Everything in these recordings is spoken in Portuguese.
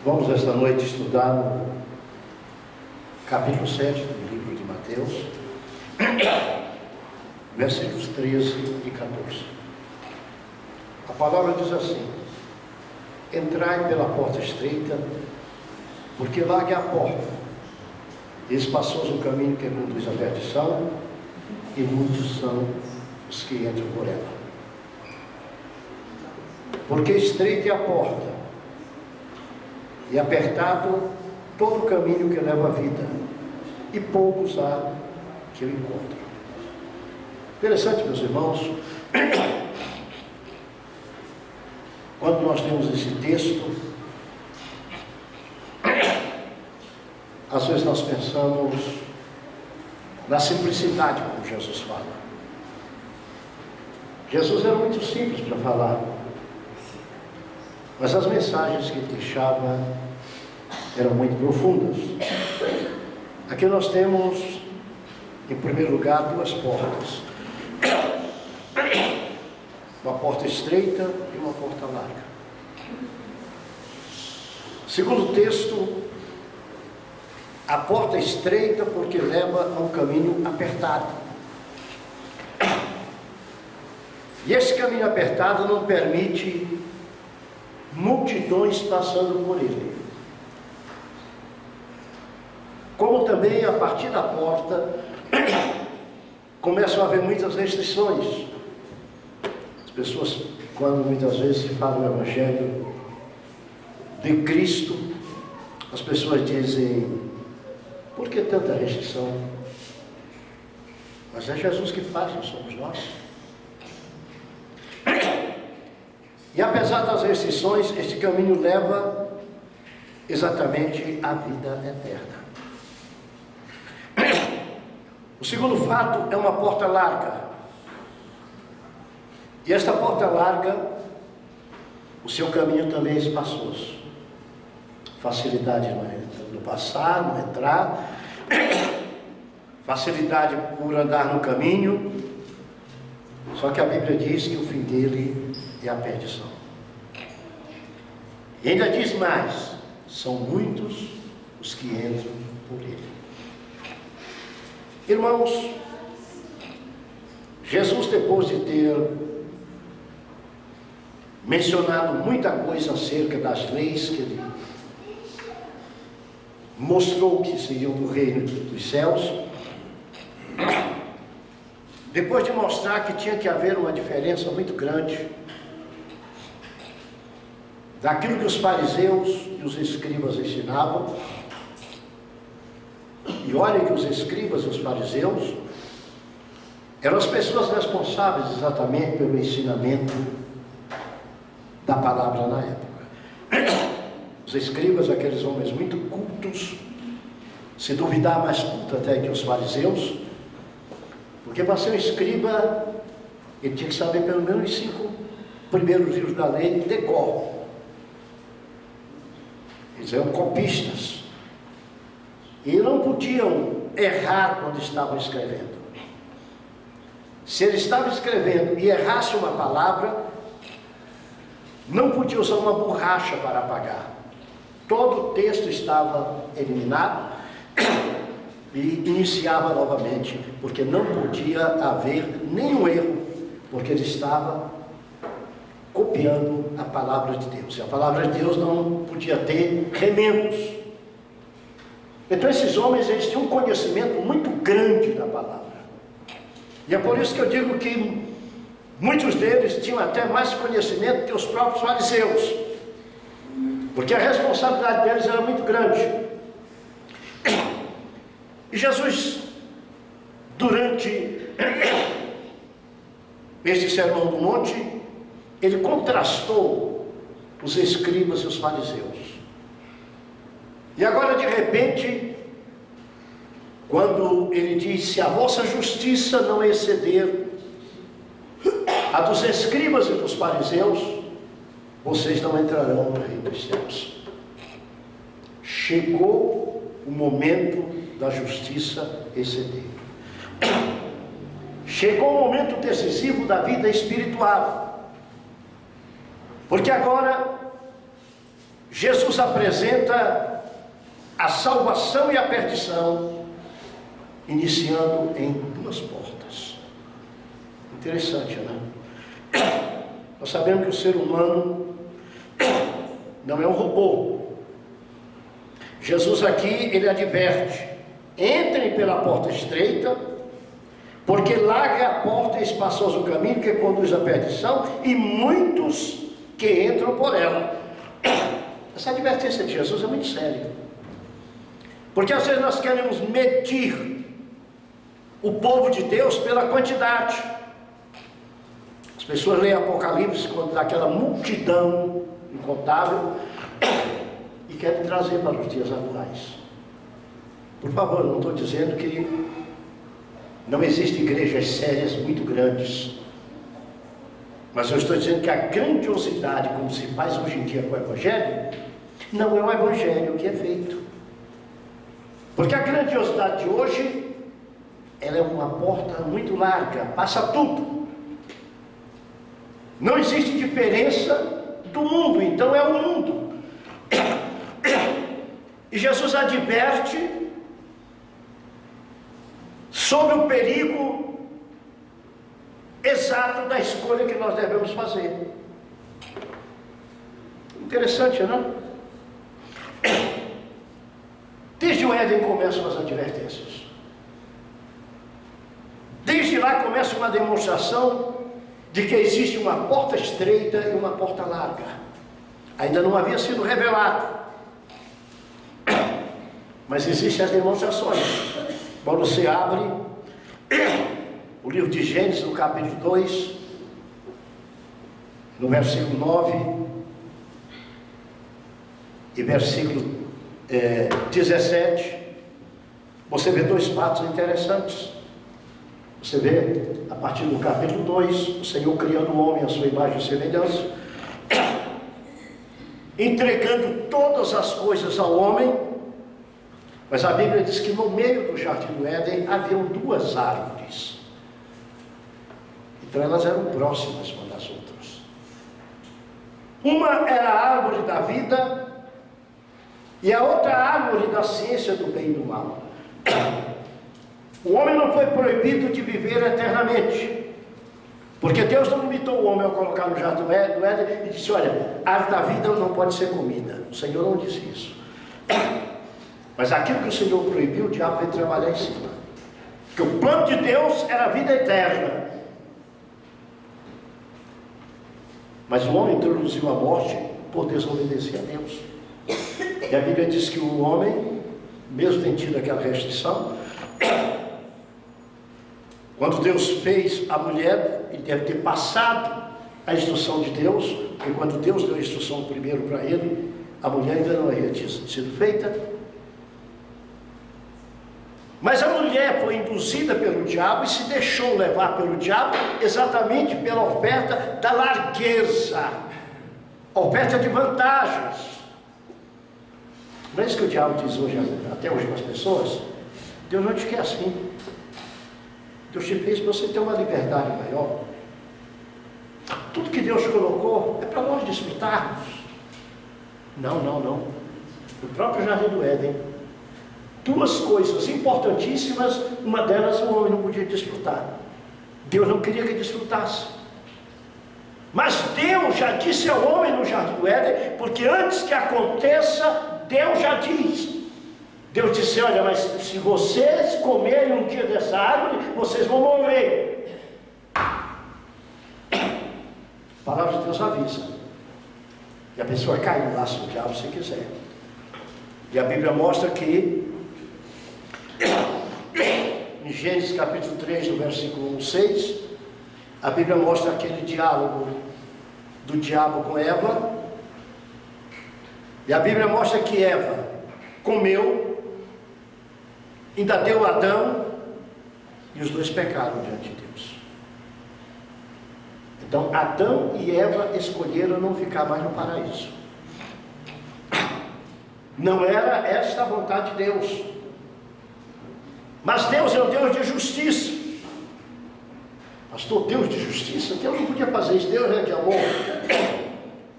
Vamos esta noite estudar no capítulo 7 do livro de Mateus, versículos 13 e 14. A palavra diz assim: entrai pela porta estreita, porque larga é a porta, e espaçoso o caminho que conduz à perdição, e muitos são os que entram por ela. Porque estreita é a porta, e apertado todo o caminho que leva à vida, e poucos há que o encontram. Interessante, meus irmãos, quando nós temos esse texto, às vezes nós pensamos na simplicidade como Jesus fala. Jesus era muito simples para falar, mas as mensagens que ele deixava eram muito profundas. Aqui nós temos, em primeiro lugar, duas portas. Uma porta estreita e uma porta larga. Segundo o texto, a porta é estreita porque leva a um caminho apertado. E esse caminho apertado não permite multidões passando por ele. Como também, a partir da porta, começam a haver muitas restrições. As pessoas, quando muitas vezes se fala o Evangelho de Cristo, as pessoas dizem: por que tanta restrição? Mas é Jesus que faz, não somos nós. E apesar das restrições, este caminho leva exatamente à vida eterna. O segundo fato é uma porta larga. E esta porta larga, o seu caminho também é espaçoso. Facilidade no passar, no entrar, facilidade por andar no caminho. Só que a Bíblia diz que o fim dele é a perdição. E ainda diz mais: são muitos os que entram por ele. Irmãos, Jesus, depois de ter mencionado muita coisa acerca das leis que ele mostrou que seriam do reino dos céus, depois de mostrar que tinha que haver uma diferença muito grande daquilo que os fariseus e os escribas ensinavam. E olhem que os escribas e os fariseus eram as pessoas responsáveis exatamente pelo ensinamento da palavra na época. Os escribas, aqueles homens muito cultos, se duvidar mais culto até que os fariseus, porque para ser um escriba ele tinha que saber pelo menos os 5 primeiros livros da lei de cor. Eles eram copistas e não podiam errar quando estavam escrevendo. Se ele estava escrevendo e errasse uma palavra, não podia usar uma borracha para apagar. Todo o texto estava eliminado e iniciava novamente, porque não podia haver nenhum erro, porque ele estava copiando a palavra de Deus. E a palavra de Deus não podia ter remendos. Então esses homens, eles tinham um conhecimento muito grande da palavra. E é por isso que eu digo que muitos deles tinham até mais conhecimento que os próprios fariseus, porque a responsabilidade deles era muito grande. E Jesus, durante este sermão do monte, ele contrastou os escribas e os fariseus. E agora, de repente, quando ele diz: se a vossa justiça não exceder a dos escribas e dos fariseus, vocês não entrarão no reino dos céus. Chegou o momento da justiça exceder. Chegou o momento decisivo da vida espiritual. Porque agora Jesus apresenta a salvação e a perdição, iniciando em duas portas. Interessante, né? Nós sabemos que o ser humano não é um robô. Jesus aqui, ele adverte: entrem pela porta estreita, porque larga a porta e espaçoso o caminho que conduz à perdição, e muitos que entram por ela. Essa advertência de Jesus é muito séria, porque às vezes nós queremos medir o povo de Deus pela quantidade. As pessoas leem Apocalipse quando dá aquela multidão incontável e querem trazer para os dias atuais. Por favor, eu não estou dizendo que não existem igrejas sérias muito grandes, mas eu estou dizendo que a grandiosidade como se faz hoje em dia com o Evangelho, não é o Evangelho que é feito. Porque a grandiosidade de hoje, ela é uma porta muito larga, passa tudo. Não existe diferença do mundo, então é o mundo. E Jesus adverte sobre o perigo exato da escolha que nós devemos fazer. Interessante, não? Desde o Éden começam as advertências. Desde lá começa uma demonstração de que existe uma porta estreita e uma porta larga. Ainda não havia sido revelado, mas existem as demonstrações. Quando você abre o livro de Gênesis, no capítulo 2, no versículo 9 e versículo 17, você vê dois fatos interessantes. Você vê, a partir do capítulo 2, o Senhor criando o homem à sua imagem e semelhança, entregando todas as coisas ao homem, mas a Bíblia diz que no meio do jardim do Éden haviam duas árvores. Então elas eram próximas uma das outras. Uma era a árvore da vida e a outra a árvore da ciência do bem e do mal. O homem não foi proibido de viver eternamente, porque Deus não limitou o homem ao colocar no jardim do Éden e disse: olha, a árvore da vida não pode ser comida. O Senhor não disse isso. Mas aquilo que o Senhor proibiu, o diabo veio trabalhar em cima. Porque o plano de Deus era a vida eterna, mas o homem introduziu a morte por desobedecer a Deus. E a Bíblia diz que o homem, mesmo tendo tido aquela restrição, quando Deus fez a mulher, ele deve ter passado a instrução de Deus, porque quando Deus deu a instrução primeiro para ele, a mulher ainda não havia sido feita. Mas a mulher foi induzida pelo diabo e se deixou levar pelo diabo exatamente pela oferta da largueza, a oferta de vantagens. Não é isso que o diabo diz hoje, até hoje para as pessoas? Deus não te quer assim. Deus te fez para você ter uma liberdade maior. Tudo que Deus colocou é para nós desfrutarmos. Não. O próprio jardim do Éden, duas coisas importantíssimas, uma delas o homem não podia desfrutar. Deus não queria que desfrutasse. Mas Deus já disse ao homem no jardim do Éden, porque antes que aconteça, Deus já diz. Deus disse: olha, mas se vocês comerem um dia dessa árvore, vocês vão morrer. A palavra de Deus avisa. E a pessoa cai no laço do diabo se quiser. E a Bíblia mostra que em Gênesis capítulo 3, do versículo 1, 6, a Bíblia mostra aquele diálogo do diabo com Eva. E a Bíblia mostra que Eva comeu, ainda deu a Adão, e os dois pecaram diante de Deus. Então Adão e Eva escolheram não ficar mais no paraíso. Não era esta a vontade de Deus. Mas Deus é um Deus de justiça. Pastor, Deus de justiça? Deus não podia fazer isso. Deus é de amor.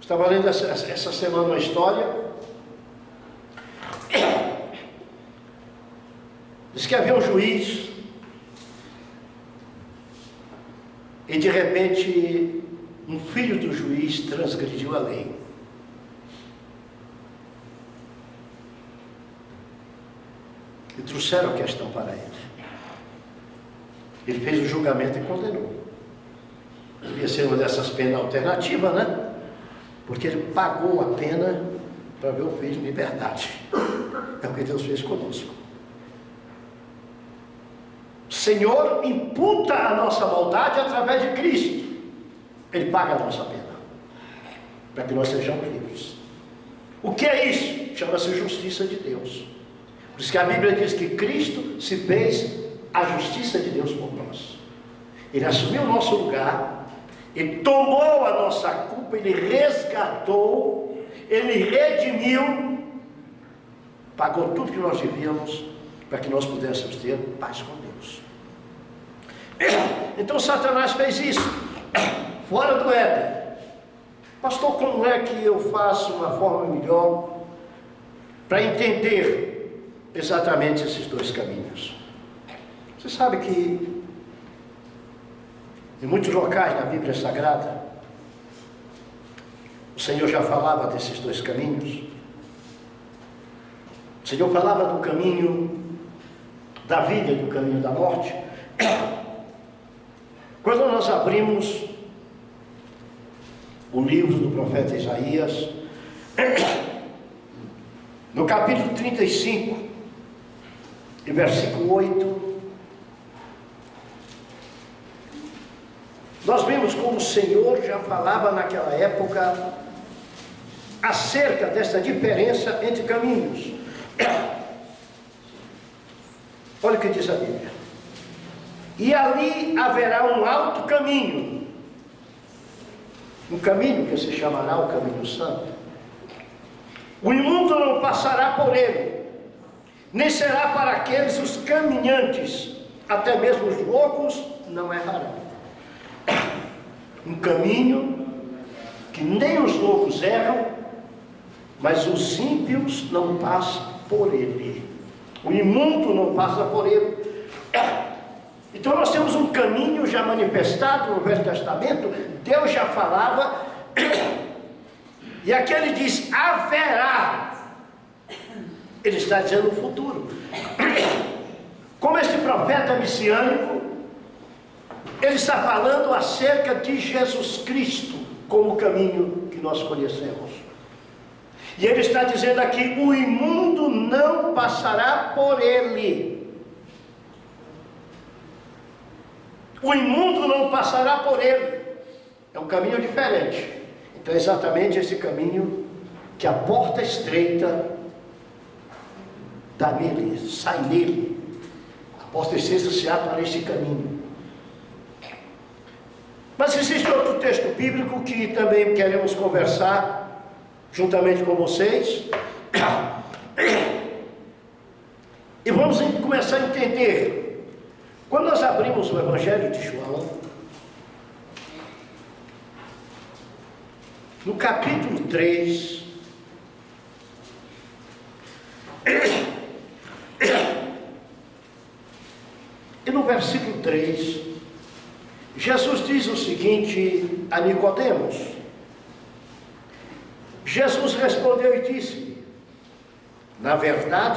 Estava lendo essa semana uma história Diz que havia um juiz e de repente um filho do juiz transgrediu a lei. E trouxeram a questão para ele. Ele fez o julgamento e condenou. Devia ser uma dessas penas alternativas, né? Porque ele pagou a pena para ver o filho em liberdade. É o que Deus fez conosco. O Senhor imputa a nossa maldade através de Cristo. Ele paga a nossa pena, para que nós sejamos livres. O que é isso? Chama-se justiça de Deus. Por isso que a Bíblia diz que Cristo se fez a justiça de Deus por nós. Ele assumiu o nosso lugar, Ele tomou a nossa culpa, Ele resgatou, Ele redimiu, pagou tudo que nós devíamos, para que nós pudéssemos ter paz com Deus. Então Satanás fez isso, fora do Éden. Pastor, como é que eu faço uma forma melhor para entender exatamente esses dois caminhos? Você sabe que em muitos locais na Bíblia Sagrada o Senhor já falava desses dois caminhos. O Senhor falava do caminho da vida e do caminho da morte. Quando nós abrimos o livro do profeta Isaías, no capítulo 35 e versículo 8, nós vimos como o Senhor já falava naquela época acerca dessa diferença entre caminhos. Olha o que diz a Bíblia: e ali haverá um alto caminho, um caminho que se chamará o caminho santo. O imundo não passará por ele, nem será para aqueles os caminhantes, até mesmo os loucos não errarão. Um caminho que nem os loucos erram, mas os ímpios não passam por ele. O imundo não passa por ele. Então nós temos um caminho já manifestado no Velho Testamento. Deus já falava, e aqui ele diz: haverá. Ele está dizendo o futuro. Como este profeta messiânico, ele está falando acerca de Jesus Cristo como o caminho que nós conhecemos. E ele está dizendo aqui: o imundo não passará por ele. O imundo não passará por ele. É um caminho diferente. Então é exatamente esse caminho que a porta estreita dá nele, sai nele. A porta estreita se abre para este caminho. Mas existe outro texto bíblico que também queremos conversar juntamente com vocês. E vamos começar a entender. Quando nós abrimos o Evangelho de João, no capítulo 3, e no versículo 3, Jesus diz o seguinte a Nicodemos. Jesus respondeu e disse: na verdade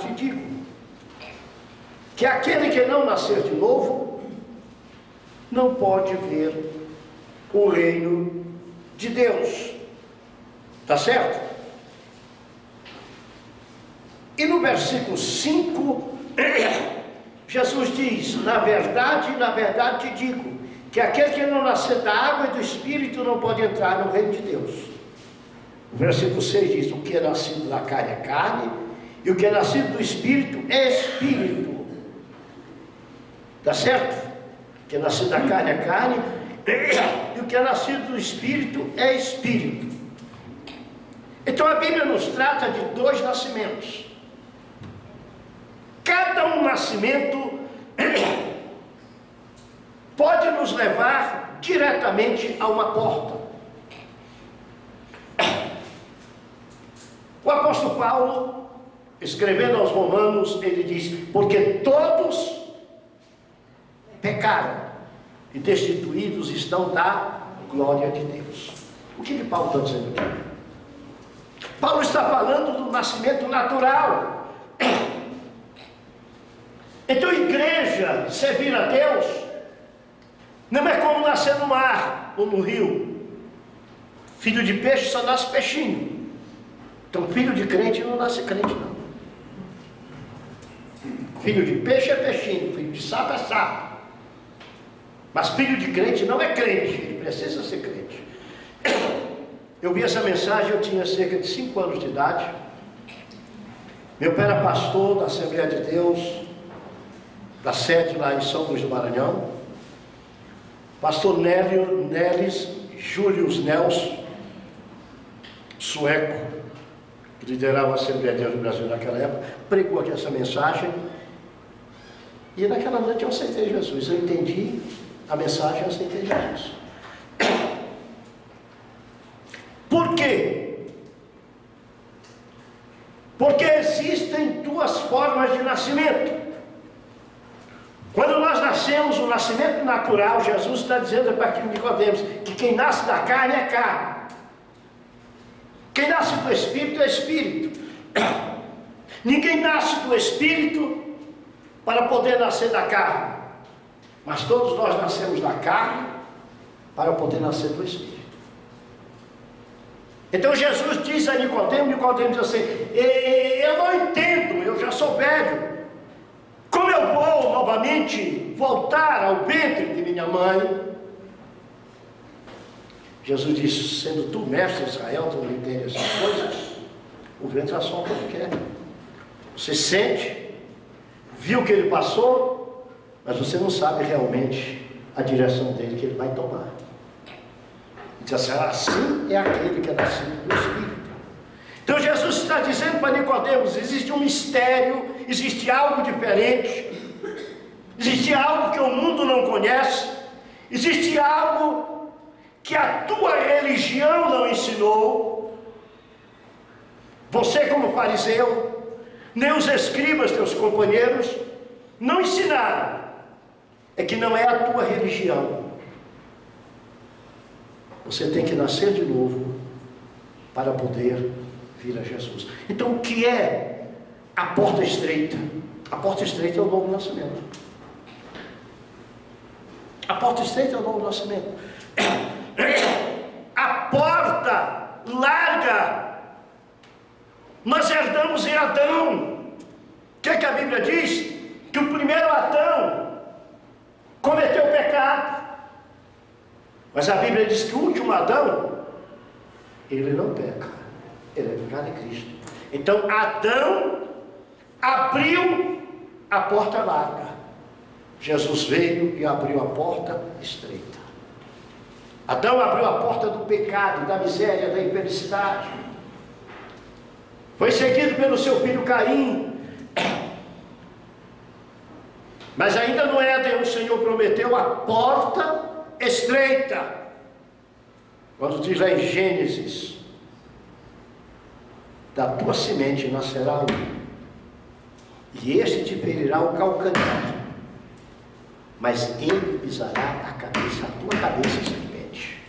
te digo, que aquele que não nascer de novo, não pode ver o reino de Deus. Está certo? E no versículo 5, Jesus diz: na verdade te digo, que aquele que não nascer da água e do Espírito não pode entrar no reino de Deus. O versículo 6 diz: o que é nascido da carne é carne, e o que é nascido do Espírito é Espírito. Está certo? O que é nascido da carne é carne, e o que é nascido do Espírito é Espírito. Então a Bíblia nos trata de dois nascimentos. Cada um nascimento pode nos levar diretamente a uma porta. O apóstolo Paulo, escrevendo aos Romanos, ele diz: porque todos pecaram e destituídos estão da glória de Deus. O que Paulo está dizendo aqui? Paulo está falando do nascimento natural. Então, igreja, servir a Deus, não é como nascer no mar ou no rio. Filho de peixe só nasce peixinho. Então, filho de crente não nasce crente, não. Filho de peixe é peixinho, filho de sapo é sapo. Mas filho de crente não é crente, ele precisa ser crente. Eu vi essa mensagem, eu tinha cerca de 5 anos de idade. Meu pai era pastor da Assembleia de Deus, da sede lá em São Luís do Maranhão. Pastor Nelis Julius Nelson, sueco, que liderava a Assembleia de Deus no Brasil naquela época, pregou aqui essa mensagem. E naquela noite eu aceitei Jesus. Eu entendi a mensagem e aceitei Jesus. Por quê? Porque existem 2 formas de nascimento. Quando nós nascemos, o nascimento natural, Jesus está dizendo para aqui em Nicodemos, que quem nasce da carne é carne. Quem nasce do Espírito é Espírito. Ninguém nasce do Espírito para poder nascer da carne. Mas todos nós nascemos da carne para poder nascer do Espírito. Então Jesus diz a Nicodemos diz assim: eu não entendo, eu já sou velho. Como eu vou novamente voltar ao ventre de minha mãe? Jesus disse: sendo tu mestre de Israel, tu não entende essas coisas? O ventre assopra o que quer. Você sente, viu que ele passou, mas você não sabe realmente a direção dele que ele vai tomar. Diz assim é aquele que é nascido do Espírito. Então Jesus está dizendo para Nicodemos: existe um mistério, existe algo diferente, existe algo que o mundo não conhece, existe algo que a tua religião não ensinou. Você, como fariseu, nem os escribas, teus companheiros, não ensinaram. É que não é a tua religião. Você tem que nascer de novo para poder vir a Jesus. Então, o que é a porta estreita? A porta estreita é o novo nascimento. A porta estreita é o novo nascimento. A porta larga nós herdamos em Adão. O que é que a Bíblia diz? Que o primeiro Adão cometeu pecado. Mas a Bíblia diz que o último Adão, ele não peca, ele é pecado em Cristo. Então Adão abriu a porta larga, Jesus veio e abriu a porta estreita. Adão abriu a porta do pecado, da miséria, da infelicidade. Foi seguido pelo seu filho Caim. Mas ainda no Éden o Senhor prometeu a porta estreita. Quando diz lá em Gênesis: da tua semente nascerá um, e este te ferirá o calcanhar, mas ele pisará a tua cabeça, serpente.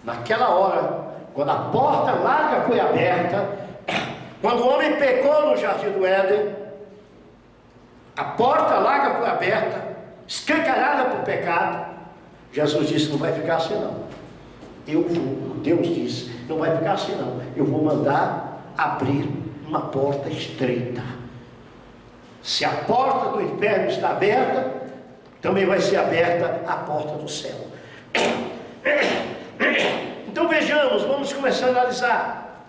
Naquela hora, quando a porta larga foi aberta, quando o homem pecou no jardim do Éden, a porta larga foi aberta, escancarada por pecado. Jesus disse: não vai ficar assim não. Deus disse: não vai ficar assim não. Eu vou mandar abrir uma porta estreita. Se a porta do inferno está aberta, também vai ser aberta a porta do céu. Então vejamos, vamos começar a analisar.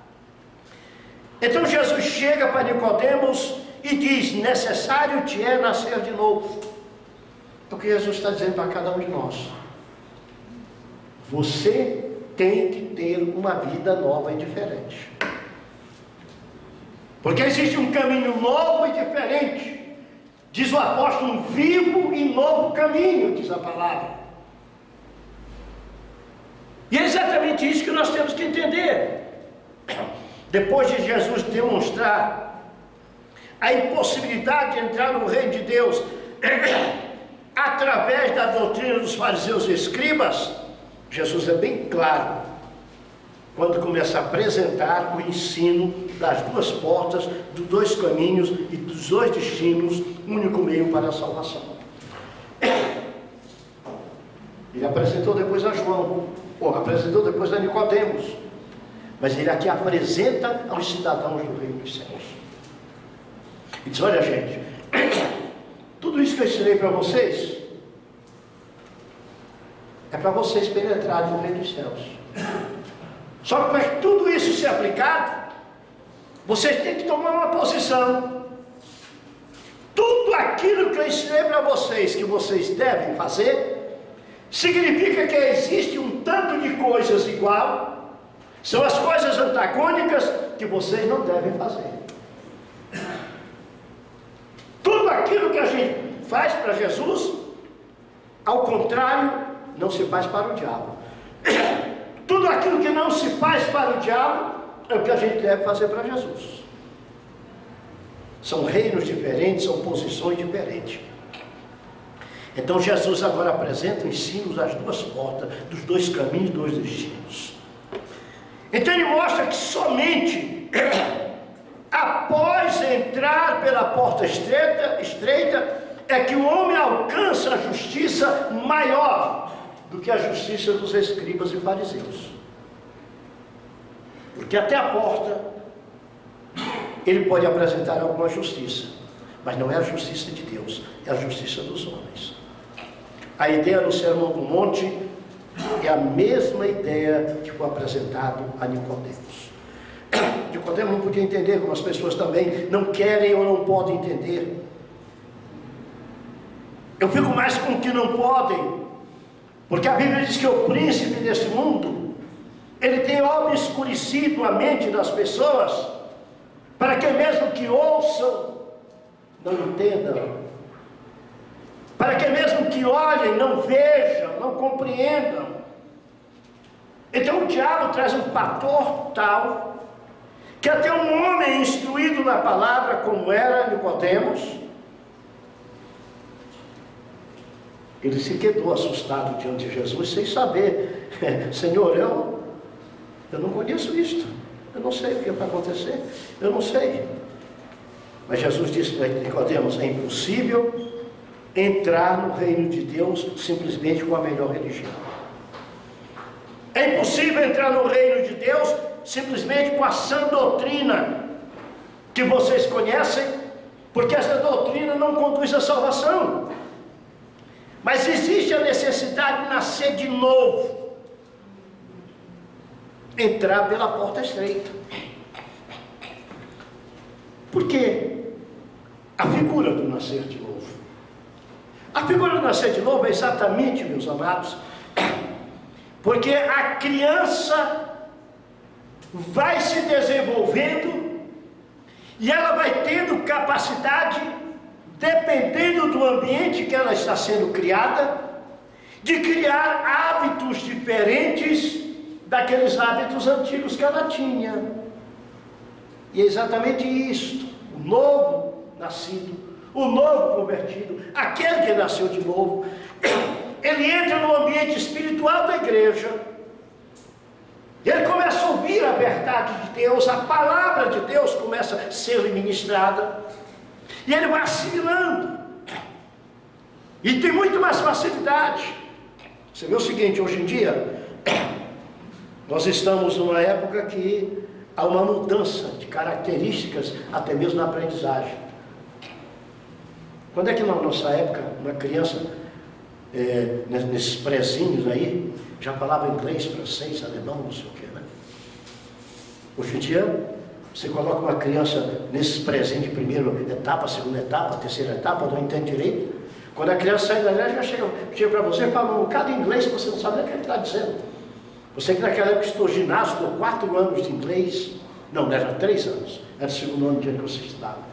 Então Jesus chega para Nicodemos e diz: necessário te é nascer de novo. É o que Jesus está dizendo para cada um de nós. Você tem que ter uma vida nova e diferente. Porque existe um caminho novo e diferente. Diz o apóstolo: um vivo e novo caminho, diz a palavra. E é exatamente isso que nós temos que entender. Depois de Jesus demonstrar a impossibilidade de entrar no reino de Deus através da doutrina dos fariseus e escribas, Jesus é bem claro quando começa a apresentar o ensino das duas portas, dos dois caminhos e dos dois destinos, único meio para a salvação. Ele apresentou depois a João, ou apresentou depois a Nicodemos, mas ele aqui apresenta aos cidadãos do reino dos céus. E diz: olha, gente, tudo isso que eu ensinei para vocês é para vocês penetrarem no reino dos céus. Só que para tudo isso ser aplicado, vocês têm que tomar uma posição. Tudo aquilo que eu ensinei para vocês que vocês devem fazer, significa que existe um tanto de coisas igual, são as coisas antagônicas que vocês não devem fazer. Tudo aquilo que a gente faz para Jesus, ao contrário, não se faz para o diabo. Tudo aquilo que não se faz para o diabo é o que a gente deve fazer para Jesus. São reinos diferentes, são posições diferentes. Então Jesus agora apresenta o ensino das duas portas, dos dois caminhos, dos dois destinos. Então ele mostra que somente após entrar pela porta estreita é que o homem alcança a justiça maior do que a justiça dos escribas e fariseus. Porque até a porta ele pode apresentar alguma justiça, mas não é a justiça de Deus, é a justiça dos homens. A ideia do Sermão do Monte é a mesma ideia que foi apresentado a Nicodemos. Nicodemos não podia entender, como as pessoas também não querem ou não podem entender. Eu fico mais com o que não podem, porque a Bíblia diz que o príncipe desse mundo, ele tem obscurecido a mente das pessoas, para que mesmo que ouçam, não entendam, para que mesmo que olhem, não vejam, não compreendam. Então o diabo traz um fator tal, que até um homem instruído na palavra, como era Nicodemos, ele se quedou assustado diante de Jesus, sem saber: Senhor, eu não conheço isto, eu não sei o que vai acontecer, eu não sei. Mas Jesus disse para Nicodemos: é impossível entrar no reino de Deus simplesmente com a melhor religião. É impossível entrar no reino de Deus simplesmente com a sã doutrina que vocês conhecem, porque esta doutrina não conduz à salvação. Mas existe a necessidade de nascer de novo, entrar pela porta estreita. Por quê? A figura do nascer de novo. A figura do nascer de novo é exatamente, meus amados, porque a criança vai se desenvolvendo e ela vai tendo capacidade, dependendo do ambiente que ela está sendo criada, de criar hábitos diferentes daqueles hábitos antigos que ela tinha. E é exatamente isto: o novo nascido, o novo convertido, aquele que nasceu de novo, ele entra no ambiente espiritual da igreja, ele começa a ouvir a verdade de Deus, a palavra de Deus começa a ser ministrada, e ele vai assimilando, e tem muito mais facilidade. Você vê o seguinte: hoje em dia, nós estamos numa época que há uma mudança de características, até mesmo na aprendizagem. Quando é que na nossa época, uma criança, nesses prezinhos aí, já falava inglês, francês, alemão, não sei o que, né? Hoje em dia, você coloca uma criança nesses prezinhos de primeira etapa, segunda etapa, terceira etapa, não entende direito. Quando a criança sai da igreja, já chega para você e fala um bocado de inglês, que você não sabe nem o que ele está dizendo. Você que naquela época estudou ginásio, estudou 4 anos de inglês, não, era 3 anos, era o segundo ano de dia que você estudava.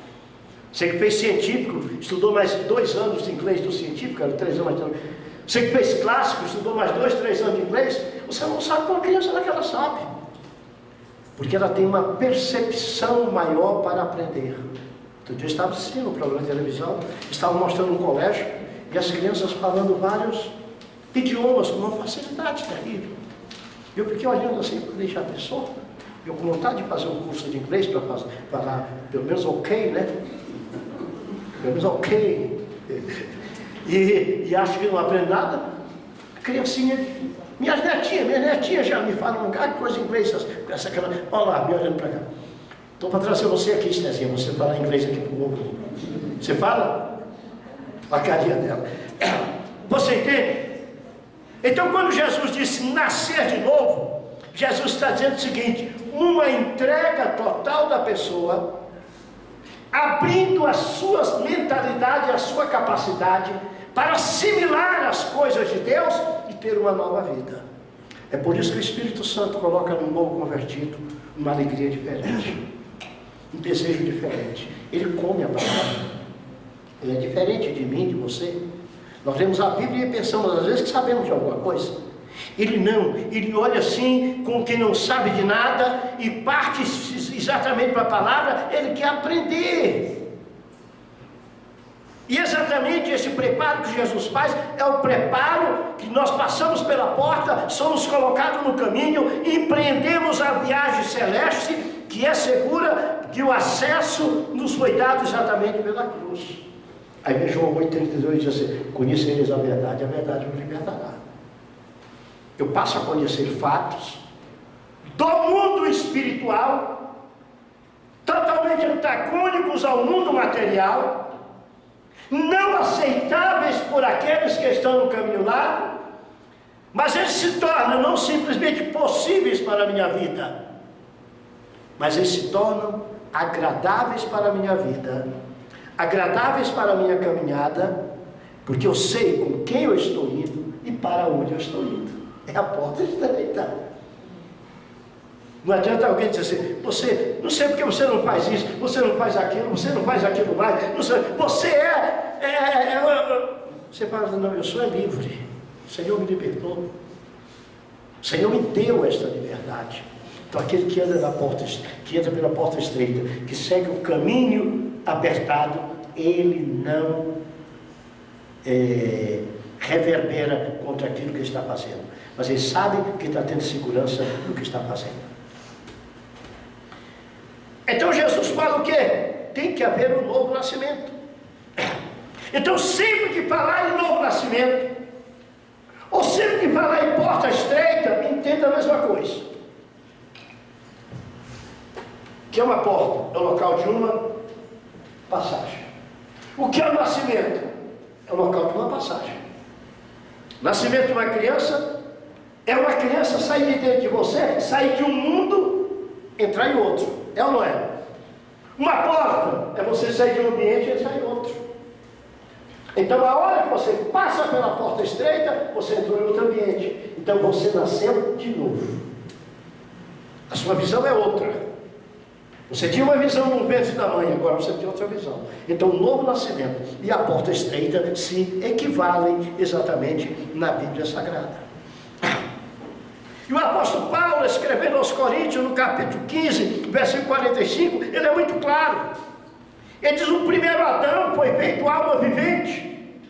Você que fez científico, estudou mais 2 anos de inglês do científico, era 3 anos mais 3. Você que fez clássico, estudou mais 2, 3 anos de inglês, você não sabe como a criança daquela sabe. Porque ela tem uma percepção maior para aprender. Outro dia eu estava assistindo um programa de televisão, estavam mostrando um colégio e as crianças falando vários idiomas com uma facilidade terrível. Eu fiquei olhando assim, já pensou? Eu com vontade de fazer um curso de inglês para falar pelo menos ok, né? Pelo menos ok. E acho que não aprende nada. Criancinha, minhas netinhas já me falam um bocado de coisa em inglês. Olha lá, me olhando para cá. Estou para trazer você aqui, Estezinha, você fala inglês aqui para o povo. Você fala? A carinha dela. Você entende? Então, quando Jesus disse nascer de novo, Jesus está dizendo o seguinte: uma entrega total da pessoa, abrindo as suas mentalidades, a sua capacidade para assimilar as coisas de Deus e ter uma nova vida. É por isso que o Espírito Santo coloca no novo convertido uma alegria diferente, um desejo diferente. Ele come a palavra. Ele é diferente de mim, de você. Nós lemos a Bíblia e pensamos às vezes que sabemos de alguma coisa. Ele não, ele olha assim com quem não sabe de nada e parte exatamente para a palavra. Ele quer aprender. E exatamente esse preparo que Jesus faz é o preparo que nós passamos pela porta, somos colocados no caminho e empreendemos a viagem celeste, que é segura, que o acesso nos foi dado exatamente pela cruz. Aí vem João 8,32 diz assim: conhecereis a verdade vos libertará. Eu passo a conhecer fatos do mundo espiritual, totalmente antagônicos ao mundo material, não aceitáveis por aqueles que estão no caminho lá, mas eles se tornam não simplesmente possíveis para a minha vida, mas eles se tornam agradáveis para a minha vida, agradáveis para a minha caminhada, porque eu sei com quem eu estou indo e para onde eu estou indo. É a porta estreita. Não adianta alguém dizer assim: você, não sei porque você não faz isso, você não faz aquilo, você não faz aquilo mais, não sei, você você fala: não, eu sou livre, o Senhor me libertou, o Senhor me deu esta liberdade. Então aquele que anda que entra pela porta estreita, que segue o caminho apertado, ele não reverbera contra aquilo que ele está fazendo, mas ele sabe que está tendo segurança no que está fazendo. Então Jesus fala o quê? Tem que haver um novo nascimento. Então sempre que falar em novo nascimento, ou sempre que falar em porta estreita, entenda a mesma coisa. Que é uma porta, é o local de uma passagem. O que é o nascimento? É o local de uma passagem. Nascimento de uma criança é uma criança sair de dentro de você, sair de um mundo, entrar em outro. É ou não é? Uma porta é você sair de um ambiente e entrar em outro. Então a hora que você passa pela porta estreita, você entrou em outro ambiente. Então você nasceu de novo. A sua visão é outra. Você tinha uma visão no ventre da mãe, agora você tem outra visão. Então o novo nascimento e a porta estreita se equivalem exatamente na Bíblia Sagrada. E o apóstolo Paulo, escrevendo aos Coríntios, no capítulo 15, versículo 45, ele é muito claro. Ele diz: o primeiro Adão foi feito alma vivente,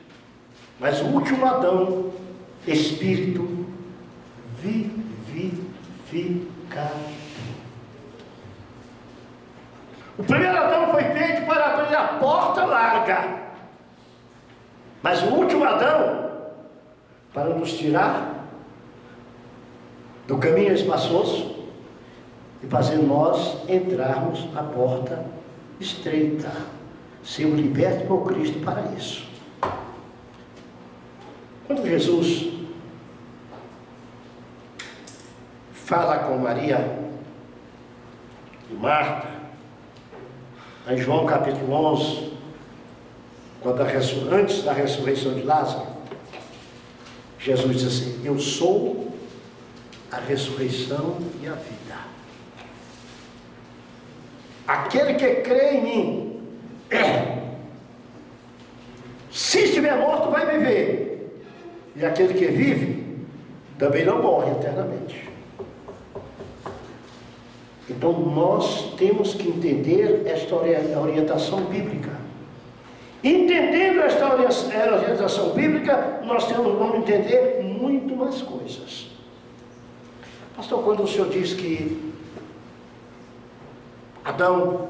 mas o último Adão, espírito vivificador. O primeiro Adão foi feito para abrir a porta larga, mas o último Adão, para nos tirar do caminho espaçoso e fazer nós entrarmos na porta estreita, sermos libertos por Cristo para isso. Quando Jesus fala com Maria e Marta, em João capítulo 11, antes da ressurreição de Lázaro, Jesus diz assim: eu sou a ressurreição e a vida. Aquele que crê em mim, se estiver morto, vai viver. E aquele que vive, também não morre eternamente. Então nós temos que entender esta orientação bíblica. Entendendo esta orientação bíblica, nós vamos entender muito mais coisas. Pastor, quando o senhor diz que Adão,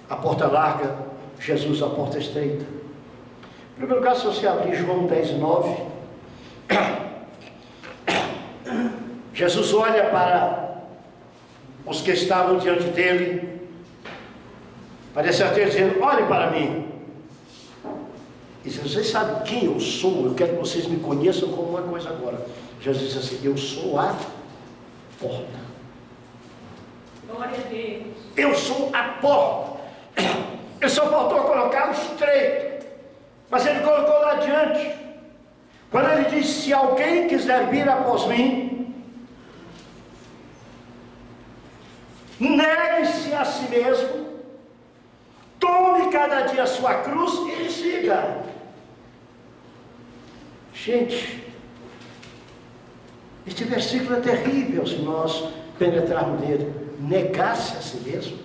a porta larga, Jesus, a porta estreita. Em primeiro caso, se você abrir João 10:9, Jesus olha para os que estavam diante dele, parece até dizendo: olhem para mim. E diz: vocês sabem quem eu sou? Eu quero que vocês me conheçam como uma coisa agora. Jesus disse assim: eu sou a porta. Glória a Deus. Eu sou a porta. Ele só faltou colocar o estreito, mas ele colocou lá adiante. Quando ele diz: se alguém quiser vir após mim, negue-se a si mesmo, tome cada dia a sua cruz e me siga. Gente, este versículo é terrível se nós penetrarmos nele. Negar-se a si mesmo,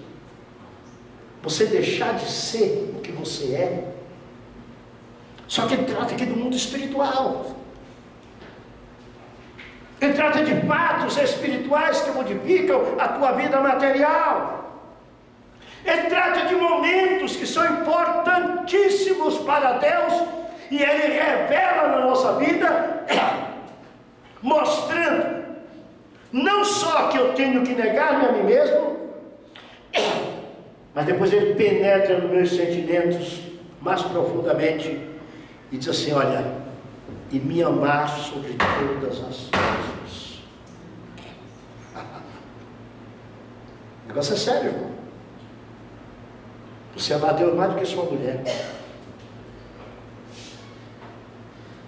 você deixar de ser o que você é. Só que ele trata aqui do mundo espiritual. Ele trata de fatos espirituais que modificam a tua vida material. Ele trata de momentos que são importantíssimos para Deus, e ele revela na nossa vida, mostrando não só que eu tenho que negar-me a mim mesmo, mas depois ele penetra nos meus sentimentos mais profundamente e diz assim: olha, e me amar sobre todas as coisas. O negócio é sério, irmão. Você ama a Deus mais do que sua mulher.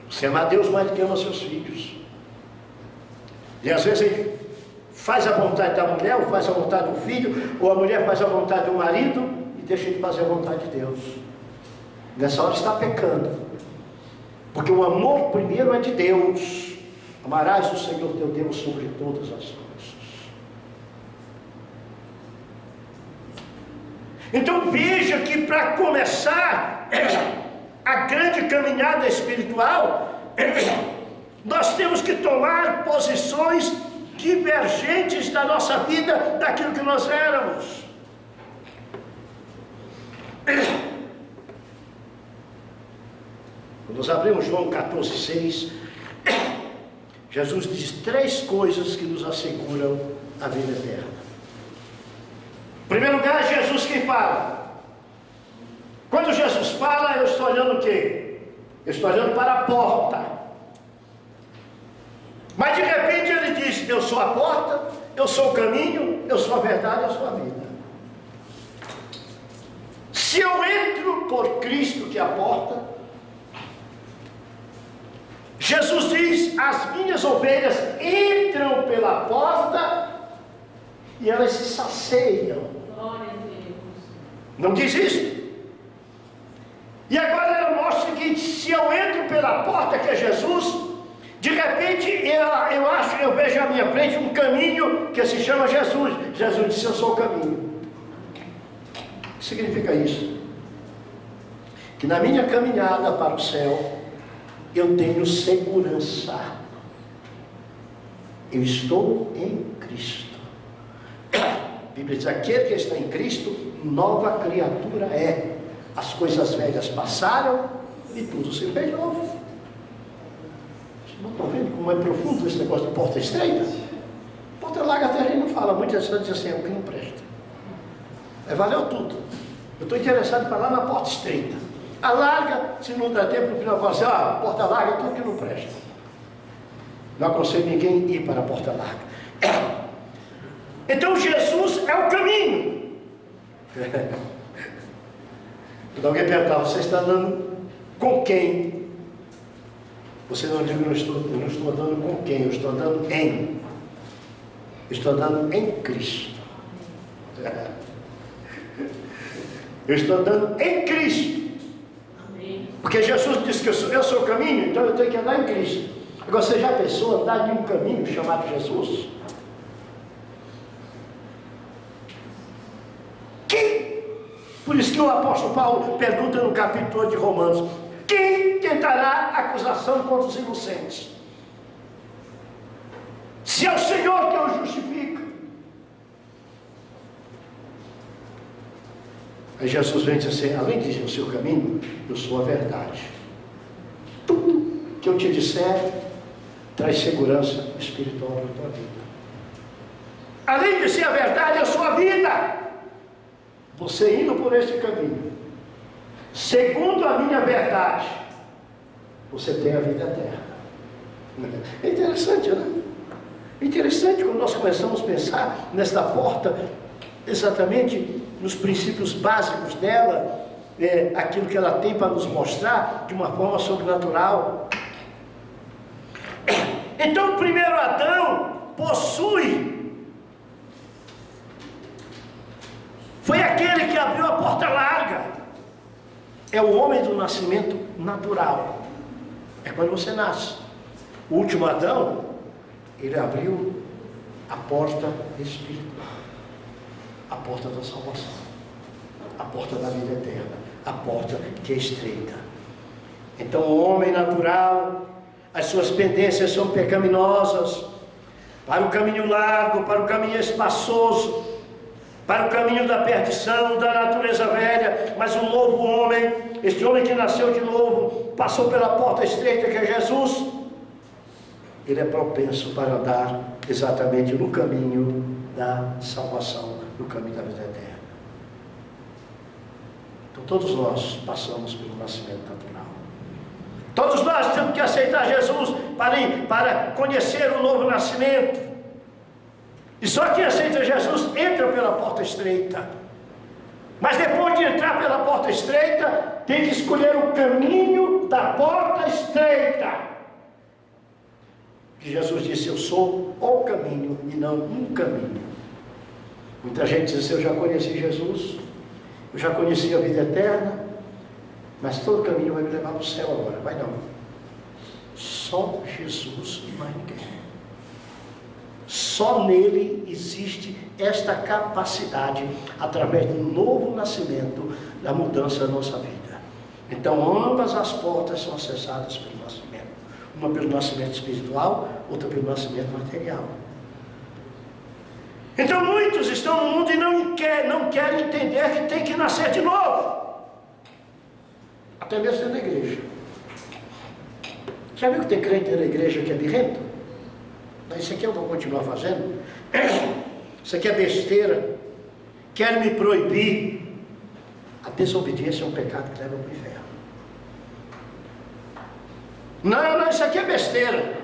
Você ama a Deus mais do que ama seus filhos. E às vezes ele faz a vontade da mulher, ou faz a vontade do filho, ou a mulher faz a vontade do marido e deixa de fazer a vontade de Deus. Nessa hora está pecando. Porque o amor primeiro é de Deus. Amarás o Senhor teu Deus sobre todas as coisas. Então veja que para começar a grande caminhada espiritual, nós temos que tomar posições divergentes da nossa vida, daquilo que nós éramos. Quando nós abrimos João 14:6, Jesus diz 3 coisas que nos asseguram a vida eterna. Em primeiro lugar, é Jesus quem fala. Quando Jesus fala, eu estou olhando o quê? Eu estou olhando para a porta. Mas de repente ele diz: eu sou a porta, eu sou o caminho, eu sou a verdade, eu sou a vida. Se eu entro por Cristo, que é a porta, Jesus diz: as minhas ovelhas entram pela porta e elas se saciam. Glória a Deus. Não diz isso? E agora ela mostra o seguinte: se eu entro pela porta, que é Jesus, de repente eu vejo à minha frente um caminho que se chama Jesus. Jesus disse: eu sou o caminho. O que significa isso? Que na minha caminhada para o céu, eu tenho segurança. Eu estou em Cristo. A Bíblia diz: aquele que está em Cristo, nova criatura é. As coisas velhas passaram e tudo se fez novo. Vocês não estão vendo como é profundo esse negócio de porta estreita? Porta larga até a gente não fala. Muitas vezes diz assim: é o que não presta. Valeu tudo. Eu estou interessado em falar na porta estreita. A larga, se não dá tempo, no final fala assim: porta larga é tudo que não presta. Não aconselho ninguém a ir para a porta larga. Então Jesus é o caminho. Quando alguém perguntar: você está andando com quem? Você não diga: eu não estou andando com quem, eu estou andando em. Eu estou andando em Cristo. Eu estou andando em Cristo. Porque Jesus disse que eu sou o caminho, então eu tenho que andar em Cristo. Agora, você já pensou andar em um caminho chamado Jesus? Por isso que o apóstolo Paulo pergunta no capítulo 8 de Romanos: quem tentará acusação contra os inocentes? Se é o Senhor que os justifica. Aí Jesus vem dizer assim: além de o seu caminho, eu sou a verdade. Tudo que eu te disser traz segurança espiritual para a tua vida. Além de ser a verdade, eu sou a vida. Você indo por este caminho, segundo a minha verdade, você tem a vida eterna. É interessante, né? É interessante quando nós começamos a pensar nesta porta, exatamente nos princípios básicos dela, aquilo que ela tem para nos mostrar de uma forma sobrenatural. Então o primeiro Adão foi aquele que abriu a porta larga. É o homem do nascimento natural. É quando você nasce. O último Adão, ele abriu a porta espiritual, a porta da salvação, a porta da vida eterna, a porta que é estreita. Então o homem natural, as suas pendências são pecaminosas, para o caminho largo, para o caminho espaçoso, para o caminho da perdição, da natureza velha. Mas o novo homem, este homem que nasceu de novo, passou pela porta estreita que é Jesus. Ele é propenso para andar exatamente no caminho da salvação, no caminho da vida eterna. Então todos nós passamos pelo nascimento natural. Todos nós temos que aceitar Jesus para conhecer o novo nascimento. E só quem aceita Jesus entra pela porta estreita. Mas depois de entrar pela porta estreita, tem que escolher o caminho da porta estreita. Que Jesus disse: eu sou o caminho e não um caminho. Muita gente diz: eu já conheci Jesus, eu já conheci a vida eterna, mas todo caminho vai me levar para o céu agora. Vai não. Só Jesus e mais ninguém. Só nele existe esta capacidade, através do novo nascimento, da mudança da nossa vida. Então ambas as portas são acessadas pelo nascimento. Uma pelo nascimento espiritual, outra pelo nascimento material. Então muitos estão no mundo e não querem entender que tem que nascer de novo. Até mesmo dentro da igreja. Já viu que tem crente na igreja que é birrento? Isso aqui eu vou continuar fazendo. Isso aqui é besteira. Quer me proibir. A desobediência é um pecado que leva para o inferno. Não, isso aqui é besteira.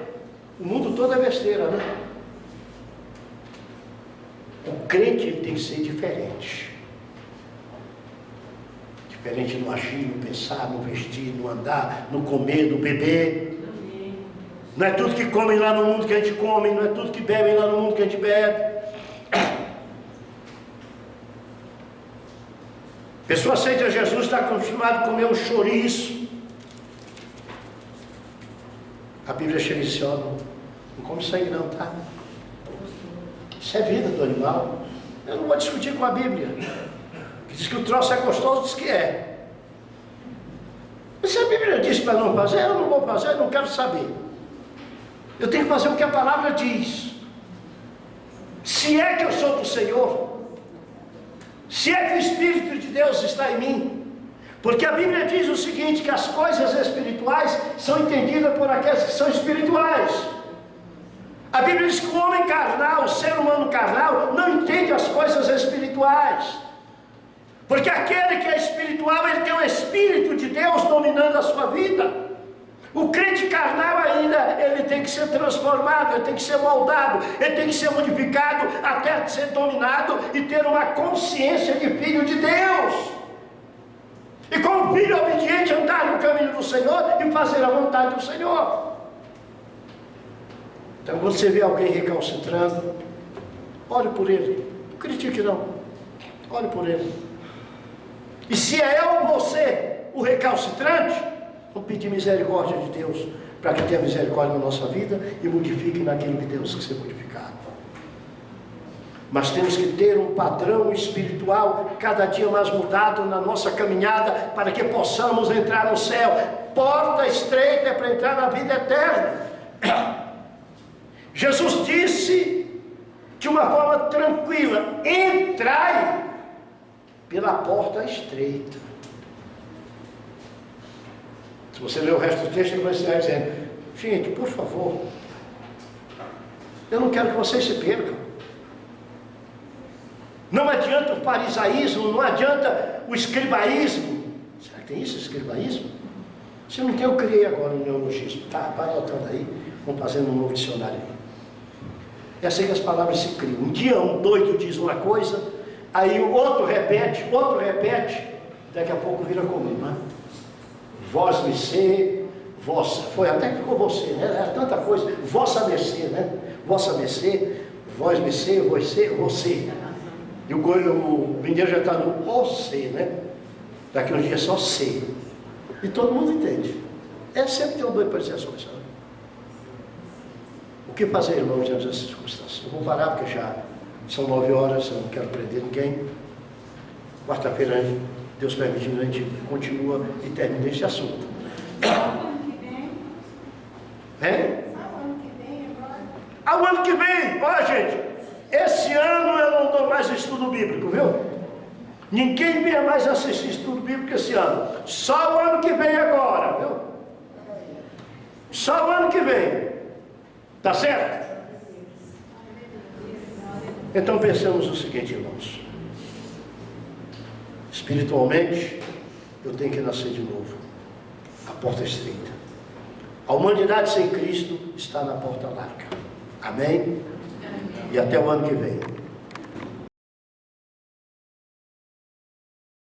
O mundo todo é besteira, né? O crente ele tem que ser diferente. Diferente no agir, no pensar, no vestir, no andar, no comer, no beber. Não é tudo que comem lá no mundo que a gente come, não é tudo que bebem lá no mundo que a gente bebe. A pessoa aceita Jesus, está acostumado a comer um chouriço. A Bíblia chega e diz: ó, não come sangue não, tá? Isso é vida do animal. Eu não vou discutir com a Bíblia, que diz que o troço é gostoso, diz que é. Mas se a Bíblia diz para não fazer, eu não vou fazer, eu não quero saber. Eu tenho que fazer o que a palavra diz. Se é que eu sou do Senhor, se é que o Espírito de Deus está em mim. Porque a Bíblia diz o seguinte, que as coisas espirituais são entendidas por aqueles que são espirituais. A Bíblia diz que o homem carnal, o ser humano carnal, não entende as coisas espirituais. Porque aquele que é espiritual, ele tem o Espírito de Deus dominando a sua vida. O crente carnal ainda, ele tem que ser transformado, ele tem que ser moldado, ele tem que ser modificado até ser dominado e ter uma consciência de filho de Deus. E como filho obediente andar no caminho do Senhor e fazer a vontade do Senhor. Então você vê alguém recalcitrando, ore por ele, não critique não, ore por ele. E se é eu ou você o recalcitrante, vamos pedir misericórdia de Deus, para que tenha misericórdia na nossa vida e modifique naquilo que temos que ser modificado. Mas temos que ter um padrão espiritual cada dia mais mudado na nossa caminhada, para que possamos entrar no céu. Porta estreita é para entrar na vida eterna. Jesus disse de uma forma tranquila: entrai pela porta estreita. Se você ler o resto do texto, ele vai estar dizendo: gente, por favor, eu não quero que vocês se percam. Não adianta o farisaísmo, não adianta o escribaísmo. Será que tem isso, escribaísmo? Se não tem, eu criei agora no neologismo. Tá, vai anotando aí, vamos fazendo um novo dicionário aí. É assim que as palavras se criam. Um dia um doido diz uma coisa, aí o outro repete, daqui a pouco vira comum, né? Vós me ser, vossa, foi até que ficou você, né? Era tanta coisa, vossa mercê, né? Vossa mercê, vós me ser, você. E o mineiro já está no você, né? Daqui a um dia é só C. E todo mundo entende. É sempre ter um doido para dizer as coisas. O que fazer, irmãos, diante dessas circunstâncias? Eu vou parar porque já são 9 horas, eu não quero prender ninguém. Quarta-feira, Deus permitindo, a gente continua e termina esse assunto. Ao ano que vem, olha, gente, esse ano eu não dou mais estudo bíblico, viu? Ninguém venha mais assistir estudo bíblico esse ano. Só o ano que vem agora, viu? Só o ano que vem. Tá certo? Então pensamos o seguinte, irmãos. Espiritualmente, eu tenho que nascer de novo. A porta é estreita. A humanidade sem Cristo está na porta larga. Amém? E até o ano que vem.